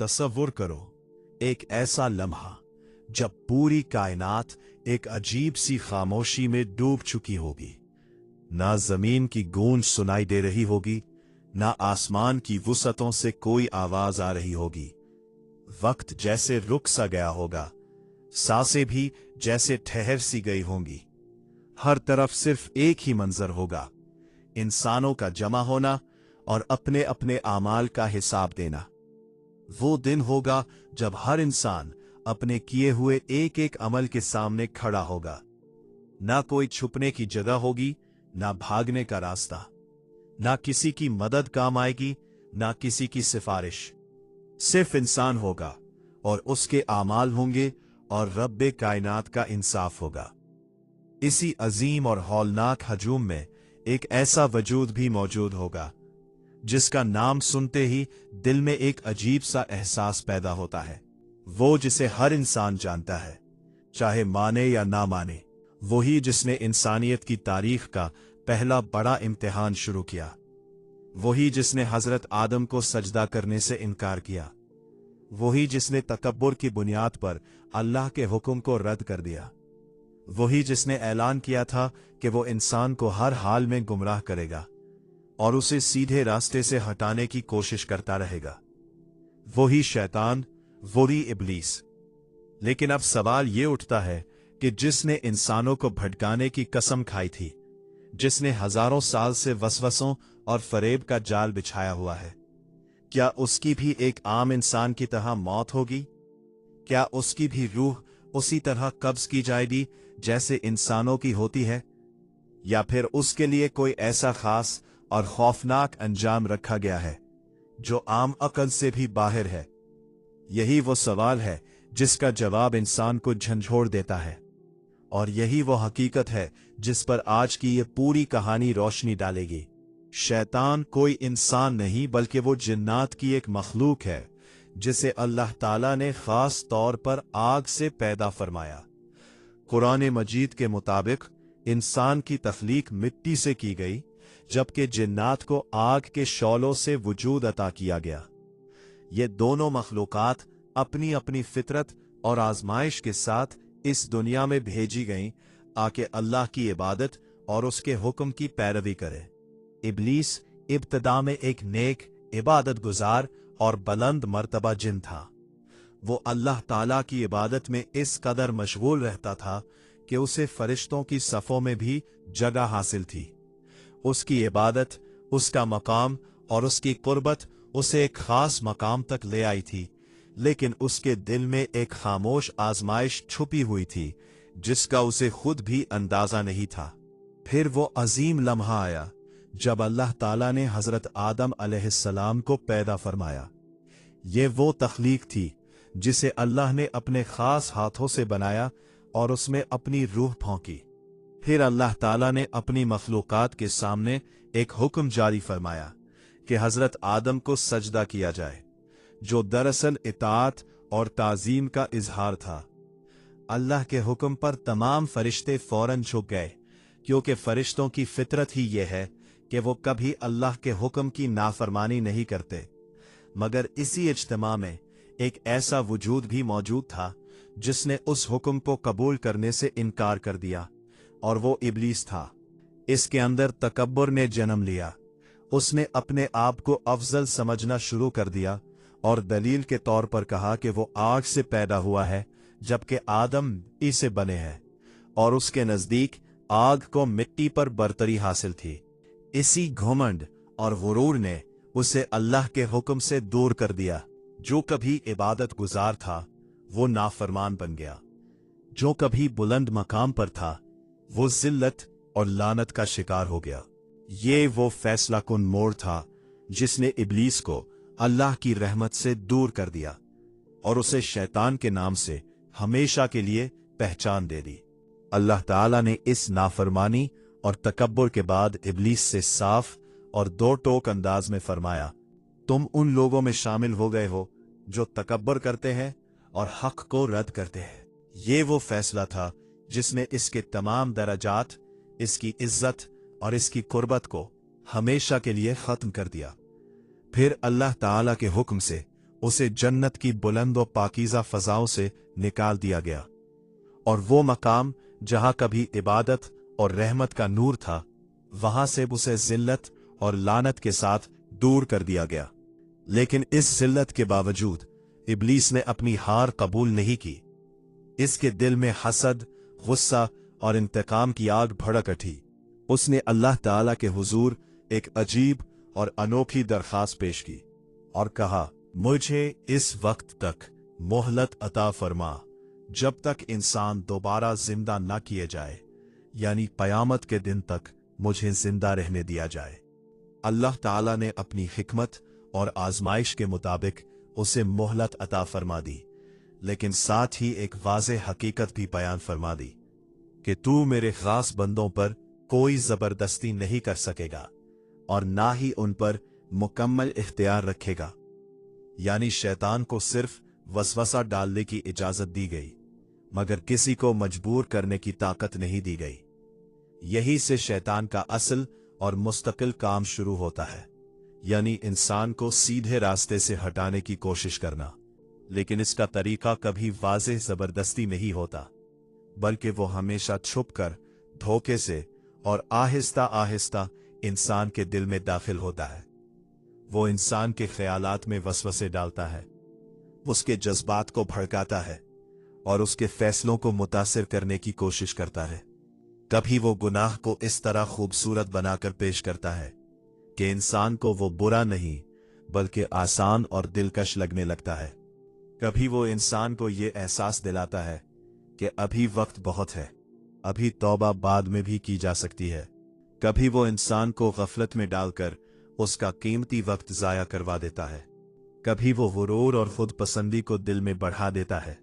तसव्वुर करो, एक ऐसा लम्हा जब पूरी कायनात एक अजीब सी खामोशी में डूब चुकी होगी। ना जमीन की गूंज सुनाई दे रही होगी, ना आसमान की वुसअतों से कोई आवाज आ रही होगी। वक्त जैसे रुक सा गया होगा, सांसें भी जैसे ठहर सी गई होंगी। हर तरफ सिर्फ एक ही मंजर होगा, इंसानों का जमा होना और अपने अपने आमाल का हिसाब देना। वो दिन होगा जब हर इंसान अपने किए हुए एक एक अमल के सामने खड़ा होगा। ना कोई छुपने की जगह होगी, ना भागने का रास्ता, ना किसी की मदद काम आएगी, ना किसी की सिफारिश। सिर्फ इंसान होगा और उसके आमाल होंगे और रब्बे कायनात का इंसाफ होगा। इसी अजीम और हौलनाक हजूम में एक ऐसा वजूद भी मौजूद होगा जिसका नाम सुनते ही दिल में एक अजीब सा एहसास पैदा होता है। वो जिसे हर इंसान जानता है, चाहे माने या ना माने। वही जिसने इंसानियत की तारीख का पहला बड़ा इम्तिहान शुरू किया। वही जिसने हजरत आदम को सजदा करने से इनकार किया। वही जिसने तकब्बुर की बुनियाद पर अल्लाह के हुक्म को रद्द कर दिया। वही जिसने ऐलान किया था कि वो इंसान को हर हाल में गुमराह करेगा और उसे सीधे रास्ते से हटाने की कोशिश करता रहेगा। वही शैतान, वही इब्लीस। लेकिन अब सवाल ये उठता है कि जिसने इंसानों को भटकाने की कसम खाई थी, जिसने हजारों साल से वसवसों और फरेब का जाल बिछाया हुआ है, क्या उसकी भी एक आम इंसान की तरह मौत होगी? क्या उसकी भी रूह उसी तरह कब्ज की जाएगी जैसे इंसानों की होती है? या फिर उसके लिए कोई ऐसा खास और खौफनाक अंजाम रखा गया है जो आम अकल से भी बाहर है? यही वो सवाल है जिसका जवाब इंसान को झंझोड़ देता है, और यही वो हकीकत है जिस पर आज की ये पूरी कहानी रोशनी डालेगी। शैतान कोई इंसान नहीं बल्कि वो जिन्नात की एक मखलूक है जिसे अल्लाह ताला ने खास तौर पर आग से पैदा फरमाया। कुरान मजीद के मुताबिक इंसान की तख्लीक मिट्टी से की गई, जबकि जिन्नात को आग के शौलों से वजूद अता किया गया। ये दोनों मखलूकात अपनी अपनी फितरत और आजमाइश के साथ इस दुनिया में भेजी गईं आके अल्लाह की इबादत और उसके हुक्म की पैरवी करें। इब्लीस इब्तदा में एक नेक, इबादत गुजार और बुलंद मर्तबा जिन था। वो अल्लाह ताला की इबादत में इस कदर मशगूल रहता था कि उसे फरिश्तों की सफ़ों में भी जगह हासिल थी। उसकी इबादत, उसका मकाम और उसकी कुर्बत उसे एक खास मकाम तक ले आई थी, लेकिन उसके दिल में एक खामोश आजमाइश छुपी हुई थी जिसका उसे खुद भी अंदाजा नहीं था। फिर वो अजीम लम्हा आया जब अल्लाह ताला ने हजरत आदम अलैहिस्सलाम को पैदा फरमाया। ये वो तख्लीक थी जिसे अल्लाह ने अपने खास हाथों से बनाया और उसमें अपनी रूह फौंकी। फिर अल्लाह ताला ने अपनी मखलूकात के सामने एक हुक्म जारी फरमाया कि हजरत आदम को सजदा किया जाए, जो दरअसल इताअत और ताजीम का इजहार था। अल्लाह के हुक्म पर तमाम फरिश्ते फौरन झुक गए, क्योंकि फरिश्तों की फितरत ही यह है कि वो कभी अल्लाह के हुक्म की नाफरमानी नहीं करते। मगर इसी इज्तिमा में एक ऐसा वजूद भी मौजूद था जिसने उस हुक्म को कबूल करने से इनकार कर दिया, और वो इब्लीस था। इसके अंदर तकब्बुर ने जन्म लिया। उसने अपने आप को अफजल समझना शुरू कर दिया और दलील के तौर पर कहा कि वो आग से पैदा हुआ है, जबकि आदम मिट्टी से बने हैं, और उसके नजदीक आग को मिट्टी पर बरतरी हासिल थी। इसी घमंड और गुरूर ने उसे अल्लाह के हुक्म से दूर कर दिया। जो कभी इबादत गुजार था वो नाफरमान बन गया। जो कभी बुलंद मकाम पर था वो जिल्लत और लानत का शिकार हो गया। ये वो फैसला कुन मोड़ था जिसने इब्लीस को अल्लाह की रहमत से दूर कर दिया और उसे शैतान के नाम से हमेशा के लिए पहचान दे दी। अल्लाह ताला ने इस नाफरमानी और तकब्बुर के बाद इब्लीस से साफ और दो टोक अंदाज में फरमाया, तुम उन लोगों में शामिल हो गए हो जो तकब्बुर करते हैं और हक को रद्द करते हैं। ये वो फैसला था जिसने इसके तमाम दराजात, इसकी इज्जत और इसकी कुर्बत को हमेशा के लिए खत्म कर दिया। फिर अल्लाह ताला के हुक्म से उसे जन्नत की बुलंद और पाकीज़ा फ़ज़ाओं से निकाल दिया गया, और वो मकाम जहां कभी इबादत और रहमत का नूर था, वहां से उसे ज़िल्लत और लानत के साथ दूर कर दिया गया। लेकिन इस ज़िल्लत के बावजूद इब्लीस ने अपनी हार कबूल नहीं की। इसके दिल में हसद, गुस्सा और इंतकाम की आग भड़क उठी। उसने अल्लाह ताला के हुजूर एक अजीब और अनोखी दरख्वास्त पेश की और कहा, मुझे इस वक्त तक मोहलत अता फरमा जब तक इंसान दोबारा जिंदा न किए जाए, यानी क़यामत के दिन तक मुझे जिंदा रहने दिया जाए। अल्लाह ताला ने अपनी हिकमत और आजमाइश के मुताबिक उसे मोहलत अता फरमा दी, लेकिन साथ ही एक वाज़ेह हकीकत भी बयान फरमा दी कि तू मेरे खास बंदों पर कोई जबरदस्ती नहीं कर सकेगा और ना ही उन पर मुकम्मल इख्तियार रखेगा। यानी शैतान को सिर्फ वसवसा डालने की इजाजत दी गई, मगर किसी को मजबूर करने की ताकत नहीं दी गई। यही से शैतान का असल और मुस्तकिल काम शुरू होता है, यानी इंसान को सीधे रास्ते से हटाने की कोशिश करना। लेकिन इसका तरीका कभी वाज़ेह जबरदस्ती नहीं होता, बल्कि वो हमेशा छुपकर, धोखे से और आहिस्ता आहिस्ता इंसान के दिल में दाखिल होता है। वो इंसान के ख्यालात में वसवसे डालता है, उसके जज्बात को भड़काता है और उसके फैसलों को मुतासिर करने की कोशिश करता है। कभी वो गुनाह को इस तरह खूबसूरत बनाकर पेश करता है कि इंसान को वो बुरा नहीं बल्कि आसान और दिलकश लगने लगता है। कभी वो इंसान को ये एहसास दिलाता है कि अभी वक्त बहुत है, अभी तौबा बाद में भी की जा सकती है। कभी वो इंसान को गफलत में डालकर उसका कीमती वक्त जाया करवा देता है। कभी वो गुरूर और खुद पसंदी को दिल में बढ़ा देता है,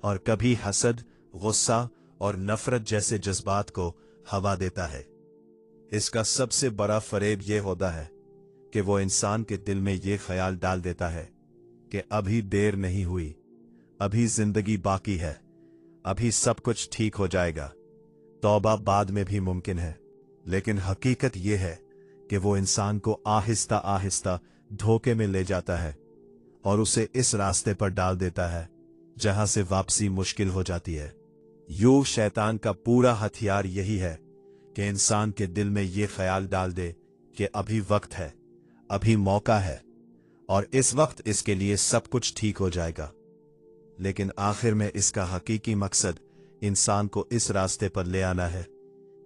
और कभी हसद, गुस्सा और नफरत जैसे जज्बात को हवा देता है। इसका सबसे बड़ा फरेब यह होता है कि वो इंसान के दिल में ये ख्याल डाल देता है कि अभी देर नहीं हुई, अभी जिंदगी बाकी है, अभी सब कुछ ठीक हो जाएगा, तौबा बाद में भी मुमकिन है। लेकिन हकीकत यह है कि वो इंसान को आहिस्ता आहिस्ता धोखे में ले जाता है और उसे इस रास्ते पर डाल देता है जहां से वापसी मुश्किल हो जाती है। यूं शैतान का पूरा हथियार यही है कि इंसान के दिल में ये ख्याल डाल दे कि अभी वक्त है, अभी मौका है और इस वक्त इसके लिए सब कुछ ठीक हो जाएगा। लेकिन आखिर में इसका हकीकी मकसद इंसान को इस रास्ते पर ले आना है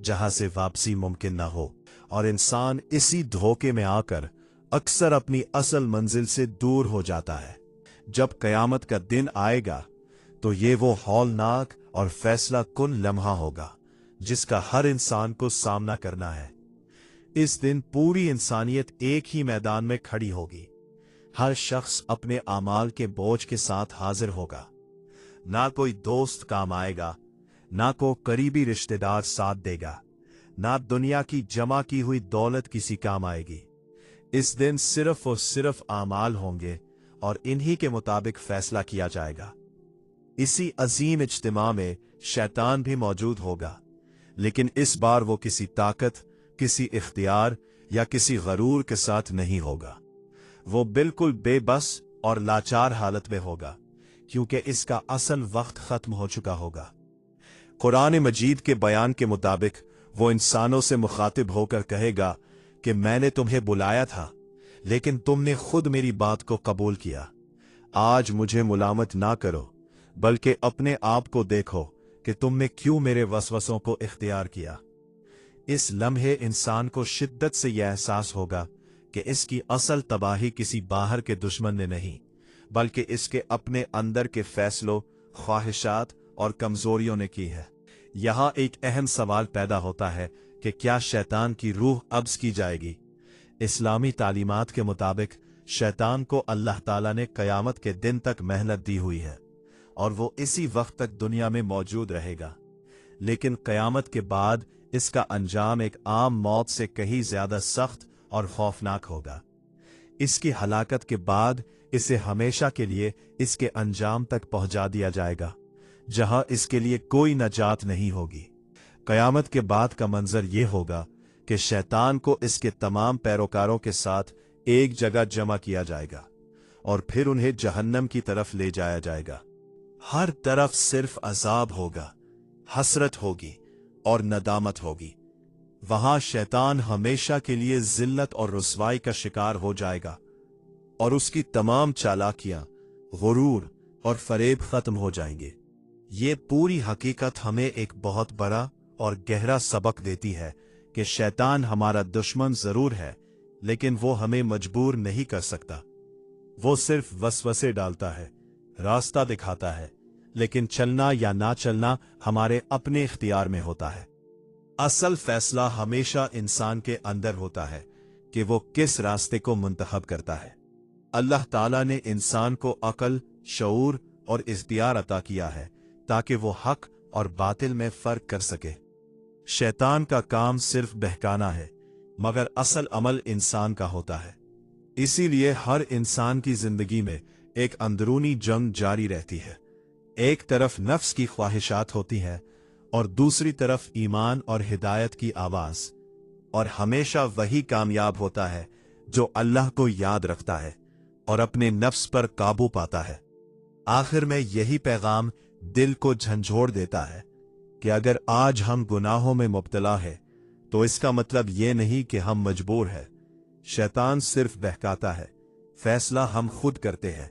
जहां से वापसी मुमकिन ना हो, और इंसान इसी धोखे में आकर अक्सर अपनी असल मंजिल से दूर हो जाता है। जब कयामत का दिन आएगा तो ये वो हौलनाक और फैसला कुन लम्हा होगा जिसका हर इंसान को सामना करना है। इस दिन पूरी इंसानियत एक ही मैदान में खड़ी होगी। हर शख्स अपने आमाल के बोझ के साथ हाजिर होगा। ना कोई दोस्त काम आएगा, ना कोई करीबी रिश्तेदार साथ देगा, ना दुनिया की जमा की हुई दौलत किसी काम आएगी। इस दिन सिर्फ और सिर्फ आमाल होंगे और इन्हीं के मुताबिक फैसला किया जाएगा। इसी अजीम इज्तिमा में शैतान भी मौजूद होगा, लेकिन इस बार वो किसी ताकत, किसी इख्तियार या किसी गरूर के साथ नहीं होगा। वो बिल्कुल बेबस और लाचार हालत में होगा, क्योंकि इसका असल वक्त खत्म हो चुका होगा। कुरान मजीद के बयान के मुताबिक वो इंसानों से मुखातिब होकर कहेगा कि मैंने तुम्हें बुलाया था, लेकिन तुमने खुद मेरी बात को कबूल किया। आज मुझे मुलामत ना करो, बल्कि अपने आप को देखो कि तुमने क्यों मेरे वसवसों को इख्तियार किया। इस लम्हे इंसान को शिद्दत से यह एहसास होगा कि इसकी असल तबाही किसी बाहर के दुश्मन ने नहीं, बल्कि इसके अपने अंदर के फैसलों, ख्वाहिशात और कमजोरियों ने की है। यहां एक अहम सवाल पैदा होता है कि क्या शैतान की रूह कब्ज़ की जाएगी? इस्लामी तालीमात के मुताबिक शैतान को अल्लाह ताला ने कयामत के दिन तक मेहनत दी हुई है और वो इसी वक्त तक दुनिया में मौजूद रहेगा। लेकिन कयामत के बाद इसका अंजाम एक आम मौत से कहीं ज्यादा सख्त और खौफनाक होगा। इसकी हलाकत के बाद इसे हमेशा के लिए इसके अंजाम तक पहुंचा दिया जाएगा, जहां इसके लिए कोई नजात नहीं होगी। कयामत के बाद का मंजर यह होगा कि शैतान को इसके तमाम पैरोकारों के साथ एक जगह जमा किया जाएगा और फिर उन्हें जहन्नम की तरफ ले जाया जाएगा। हर तरफ सिर्फ अजाब होगा, हसरत होगी और नदामत होगी। वहां शैतान हमेशा के लिए जिल्लत और रुसवाई का शिकार हो जाएगा और उसकी तमाम चालाकियां, गुरूर और फरेब खत्म हो जाएंगे। ये पूरी हकीकत हमें एक बहुत बड़ा और गहरा सबक देती है कि शैतान हमारा दुश्मन जरूर है, लेकिन वो हमें मजबूर नहीं कर सकता। वो सिर्फ वसवसे डालता है, रास्ता दिखाता है, लेकिन चलना या ना चलना हमारे अपने इख्तियार में होता है। असल फैसला हमेशा इंसान के अंदर होता है कि वो किस रास्ते को मुंतखब करता है। अल्लाह ताला ने इंसान को अकल, शऊर और इख्तियार अता किया है ताकि वो हक और बातिल में फर्क कर सके। शैतान का काम सिर्फ बहकाना है, मगर असल अमल इंसान का होता है। इसीलिए हर इंसान की जिंदगी में एक अंदरूनी जंग जारी रहती है। एक तरफ नफ्स की ख्वाहिशात होती हैं और दूसरी तरफ ईमान और हिदायत की आवाज। और हमेशा वही कामयाब होता है जो अल्लाह को याद रखता है और अपने नफ्स पर काबू पाता है। आखिर में यही पैगाम दिल को झंझोड़ देता है कि अगर आज हम गुनाहों में मुब्तला है तो इसका मतलब ये नहीं कि हम मजबूर हैं। शैतान सिर्फ बहकाता है, फैसला हम खुद करते हैं।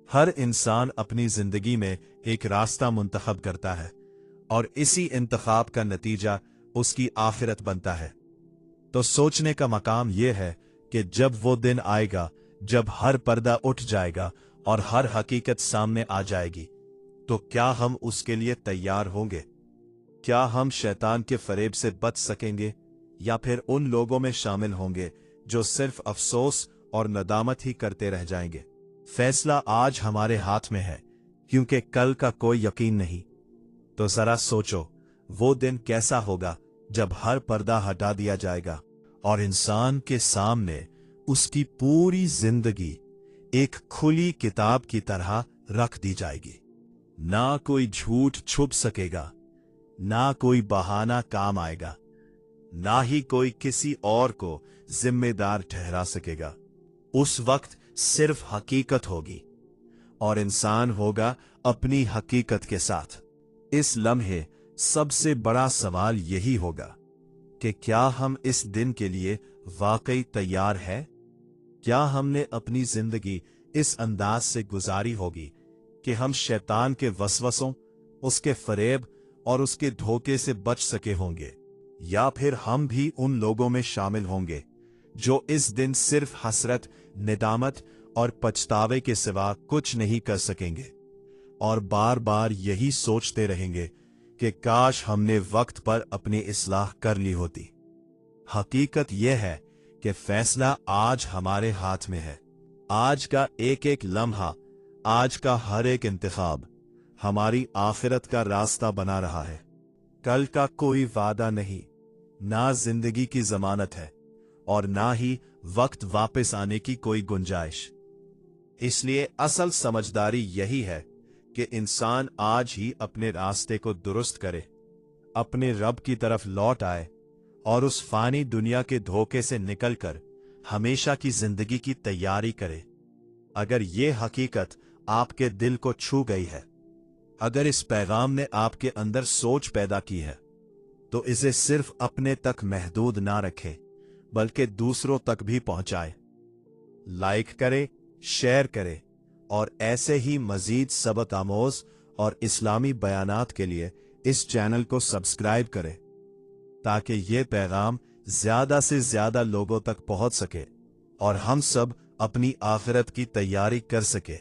हर इंसान अपनी जिंदगी में एक रास्ता मुंतखब करता है और इसी इंतखाब का नतीजा उसकी आखिरत बनता है। तो सोचने का मकाम यह है कि जब वो दिन आएगा जब हर पर्दा उठ जाएगा और हर हकीकत सामने आ जाएगी, तो क्या हम उसके लिए तैयार होंगे? क्या हम शैतान के फरेब से बच सकेंगे या फिर उन लोगों में शामिल होंगे जो सिर्फ अफसोस और नदामत ही करते रह जाएंगे? फैसला आज हमारे हाथ में है, क्योंकि कल का कोई यकीन नहीं। तो जरा सोचो, वो दिन कैसा होगा जब हर पर्दा हटा दिया जाएगा और इंसान के सामने उसकी पूरी जिंदगी एक खुली किताब की तरह रख दी जाएगी। ना कोई झूठ छुप सकेगा, ना कोई बहाना काम आएगा, ना ही कोई किसी और को जिम्मेदार ठहरा सकेगा। उस वक्त सिर्फ हकीकत होगी और इंसान होगा अपनी हकीकत के साथ। इस लम्हे सबसे बड़ा सवाल यही होगा कि क्या हम इस दिन के लिए वाकई तैयार हैं? क्या हमने अपनी जिंदगी इस अंदाज से गुजारी होगी कि हम शैतान के वसवसों, उसके फरेब और उसके धोखे से बच सके होंगे, या फिर हम भी उन लोगों में शामिल होंगे जो इस दिन सिर्फ हसरत, निदामत और पछतावे के सिवा कुछ नहीं कर सकेंगे और बार बार यही सोचते रहेंगे कि काश हमने वक्त पर अपनी इस्लाह कर ली होती। हकीकत यह है कि फैसला आज हमारे हाथ में है। आज का एक एक लम्हा, आज का हर एक इंतखाब हमारी आखिरत का रास्ता बना रहा है। कल का कोई वादा नहीं, ना जिंदगी की जमानत है और ना ही वक्त वापस आने की कोई गुंजाइश। इसलिए असल समझदारी यही है कि इंसान आज ही अपने रास्ते को दुरुस्त करे, अपने रब की तरफ लौट आए और उस फानी दुनिया के धोखे से निकलकर हमेशा की जिंदगी की तैयारी करे। अगर ये हकीकत आपके दिल को छू गई है, अगर इस पैगाम ने आपके अंदर सोच पैदा की है, तो इसे सिर्फ अपने तक महदूद ना रखें, बल्कि दूसरों तक भी पहुंचाए। लाइक करे, शेयर करे और ऐसे ही मजीद सबक आमोज और इस्लामी बयानात के लिए इस चैनल को सब्सक्राइब करें ताकि ये पैगाम ज्यादा से ज्यादा लोगों तक पहुंच सके और हम सब अपनी आखिरत की तैयारी कर सके।